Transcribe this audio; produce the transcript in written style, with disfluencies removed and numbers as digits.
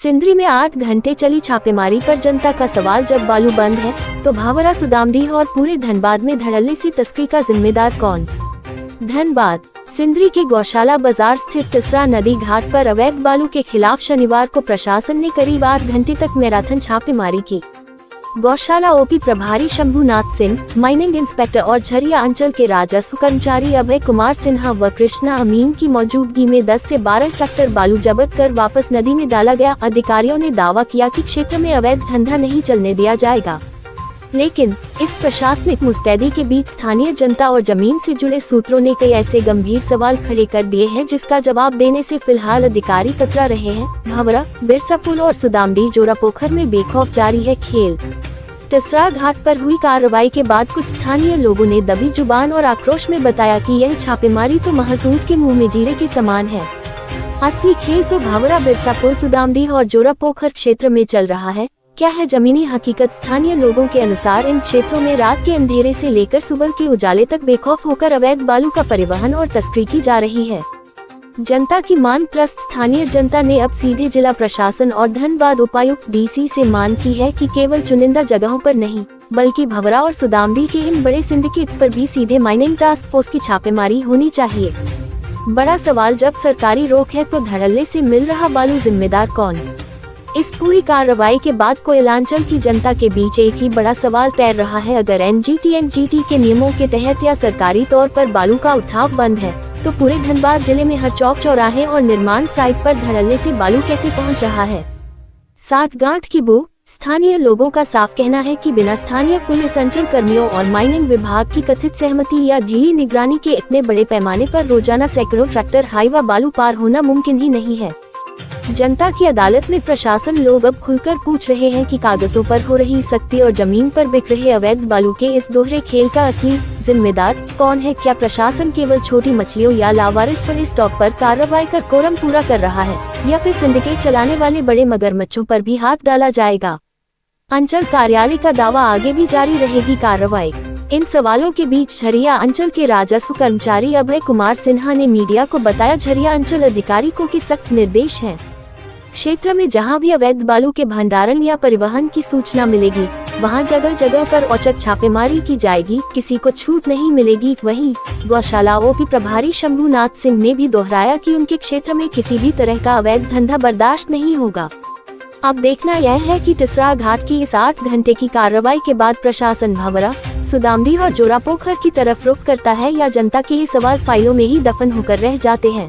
सिंदरी में 8 घंटे चली छापेमारी पर जनता का सवाल, जब बालू बंद है तो भावरा, सुदामडीह और पूरे धनबाद में धड़ल्ले से तस्करी का जिम्मेदार कौन? धनबाद सिंदरी के गौशाला बाजार स्थित तिसरा नदी घाट पर अवैध बालू के खिलाफ शनिवार को प्रशासन ने करीब 8 घंटे तक मैराथन छापेमारी की। गौशाला ओपी प्रभारी शंभुनाथ सिंह, माइनिंग इंस्पेक्टर और झरिया अंचल के राजस्व कर्मचारी अभय कुमार सिन्हा व कृष्णा अमीन की मौजूदगी में 10 से 12 ट्रैक्टर बालू जब्त कर वापस नदी में डाला गया। अधिकारियों ने दावा किया कि क्षेत्र में अवैध धंधा नहीं चलने दिया जाएगा, लेकिन इस प्रशासनिक मुस्तैदी के बीच स्थानीय जनता और जमीन से जुड़े सूत्रों ने कई ऐसे गंभीर सवाल खड़े कर दिए हैं जिसका जवाब देने से फिलहाल अधिकारी कतरा रहे हैं। भावरा, बिरसा पुल और सुदामडीह जोरा पोखर में बेखौफ जारी है खेल। तिसरा घाट पर हुई कार्रवाई के बाद कुछ स्थानीय लोगों ने दबी जुबान और आक्रोश में बताया कि यह छापेमारी तो महसूद के मुंह में जीरे के समान है। असली खेल तो भावरा, बिरसा पुल, सुदामडीह और जोरा पोखर क्षेत्र में चल रहा है। क्या है जमीनी हकीकत? स्थानीय लोगों के अनुसार इन क्षेत्रों में रात के अंधेरे से लेकर सुबह के उजाले तक बेखौफ होकर अवैध बालू का परिवहन और तस्करी की जा रही है। जनता की मांग त्रस्त स्थानीय जनता ने अब सीधे जिला प्रशासन और धनबाद उपायुक्त डीसी से मांग की है कि केवल चुनिंदा जगहों पर नहीं बल्कि भवरा और सुदामडीह के इन बड़े सिंडिकेट्स पर भी सीधे माइनिंग टास्क फोर्स की छापेमारी होनी चाहिए। बड़ा सवाल, जब सरकारी रोक है तो धड़ल्ले से मिल रहा बालू जिम्मेदार कौन? इस पूरी कार्रवाई के बाद कोयलांचल की जनता के बीच एक ही बड़ा सवाल तैर रहा है। अगर एनजीटी के नियमों के तहत या सरकारी तौर पर बालू का उठाव बंद है तो पूरे धनबाद जिले में हर चौक चौराहे और निर्माण साइट पर धड़ल्ले से बालू कैसे पहुंच रहा है? साठगांठ की बू। स्थानीय लोगों का साफ कहना है कि बिना स्थानीय पुलिस, अंचल कर्मियों और माइनिंग विभाग की कथित सहमति या ढीली निगरानी के इतने बड़े पैमाने पर रोजाना सैकड़ों ट्रैक्टर हाईवा बालू पार होना मुमकिन ही नहीं है। जनता की अदालत में प्रशासन लोग अब खुलकर पूछ रहे हैं कि कागजों पर हो रही सख्ती और जमीन पर बिक रहे अवैध बालू के इस दोहरे खेल का असली जिम्मेदार कौन है? क्या प्रशासन केवल छोटी मछलियों या लावारिस पर स्टॉक पर कार्रवाई कर कोरम पूरा कर रहा है, या फिर सिंडिकेट चलाने वाले बड़े मगरमच्छों पर भी हाथ डाला जाएगा? अंचल कार्यालय का दावा, आगे भी जारी रहेगी कार्रवाई। इन सवालों के बीच झरिया अंचल के राजस्व कर्मचारी अभय कुमार सिन्हा ने मीडिया को बताया, झरिया अंचल अधिकारी को कि सख्त निर्देश हैं। क्षेत्र में जहां भी अवैध बालू के भंडारण या परिवहन की सूचना मिलेगी वहां जगह जगह पर औचक छापेमारी की जाएगी, किसी को छूट नहीं मिलेगी। वहीं गौशाला ओपी प्रभारी शंभुनाथ सिंह ने भी दोहराया कि उनके क्षेत्र में किसी भी तरह का अवैध धंधा बर्दाश्त नहीं होगा। अब देखना यह है कि तिसरा घाट की इस 8 घंटे की कार्रवाई के बाद प्रशासन भावरा, सुदामडीह और जोरा पोखर की तरफ रुख करता है या जनता के ये सवाल फाइलों में ही दफन होकर रह जाते हैं।